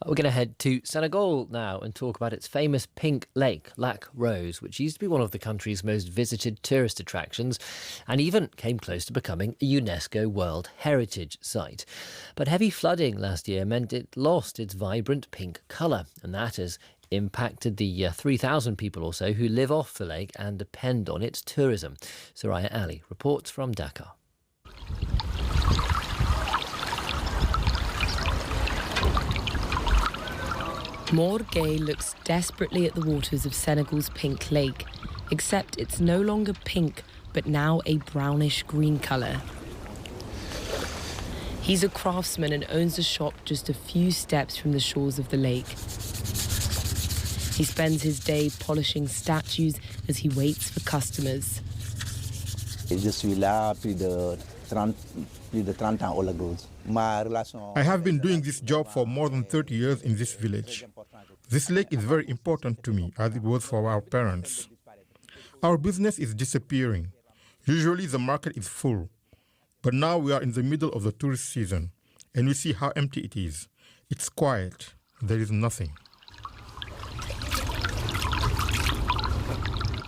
We're going to head to Senegal now and talk about its famous pink lake, Lac Rose, which used to be one of the country's most visited tourist attractions and even came close to becoming a UNESCO World Heritage Site. But heavy flooding last year meant it lost its vibrant pink colour, and that has impacted the 3,000 people or so who live off the lake and depend on its tourism. Soraya Ali reports from Dakar. Maud Gay looks desperately at the waters of Senegal's Pink Lake, except it's no longer pink, but now a brownish-green colour. He's a craftsman and owns a shop just a few steps from the shores of the lake. He spends his day polishing statues as he waits for customers. Je suis là plus de 30 ans au Lac Rose. I have been doing this job for more than 30 years in this village. This lake is very important to me, as it was for our parents. Our business is disappearing. Usually the market is full. But now we are in the middle of the tourist season, and we see how empty it is. It's quiet. There is nothing.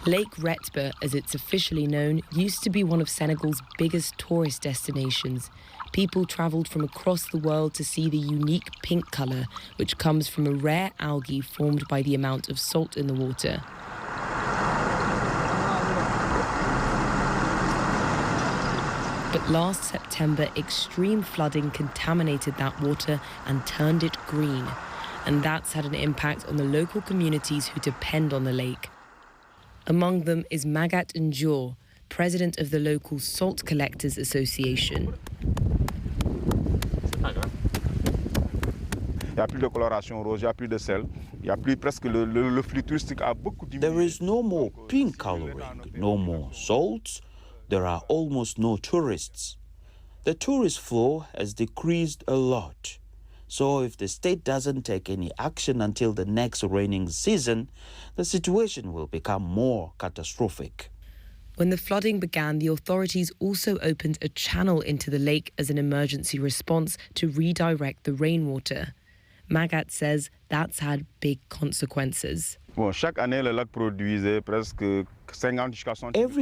Lake Retba, as it's officially known, used to be one of Senegal's biggest tourist destinations. People travelled from across the world to see the unique pink colour, which comes from a rare algae formed by the amount of salt in the water. But last September, extreme flooding contaminated that water and turned it green. And that's had an impact on the local communities who depend on the lake. Among them is Magat Njour, president of the local Salt Collectors Association. There is no more pink colouring, no more salts. There are almost no tourists. The tourist flow has decreased a lot. So if the state doesn't take any action until the next raining season, the situation will become more catastrophic. When the flooding began, the authorities also opened a channel into the lake as an emergency response to redirect the rainwater. Magat says that's had big consequences. Every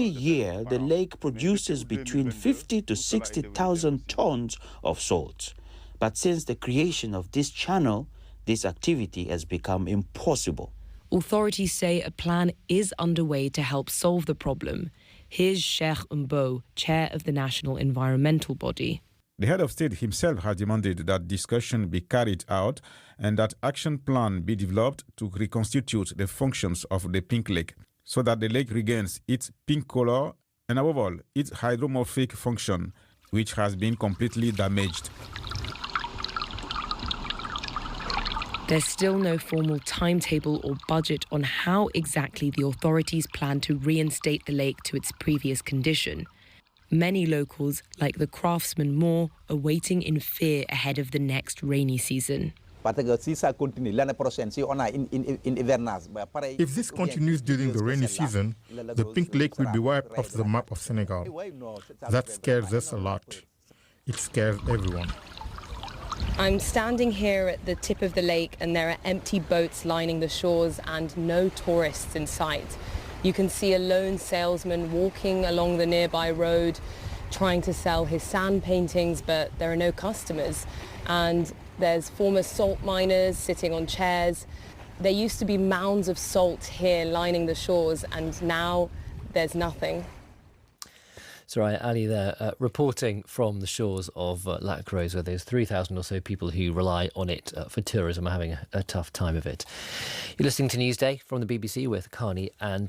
year, the lake produces between 50 to 60,000 tons of salt. But since the creation of this channel, this activity has become impossible. Authorities say a plan is underway to help solve the problem. Here's Sheikh Mbo, chair of the National Environmental Body. The head of state himself has demanded that discussion be carried out and that action plan be developed to reconstitute the functions of the Pink Lake so that the lake regains its pink color and above all, its hydromorphic function, which has been completely damaged. There's still no formal timetable or budget on how exactly the authorities plan to reinstate the lake to its previous condition. Many locals, like the craftsman Moore, are waiting in fear ahead of the next rainy season. If this continues during the rainy season, the Pink Lake will be wiped off the map of Senegal. That scares us a lot. It scares everyone. I'm standing here at the tip of the lake and there are empty boats lining the shores and no tourists in sight. You can see a lone salesman walking along the nearby road trying to sell his sand paintings, but there are no customers. And there's former salt miners sitting on chairs. There used to be mounds of salt here lining the shores and now there's nothing. Soraya Ali there, reporting from the shores of Lac Rose, where there's 3,000 or so people who rely on it for tourism are having a tough time of it. You're listening to Newsday from the BBC with Carney and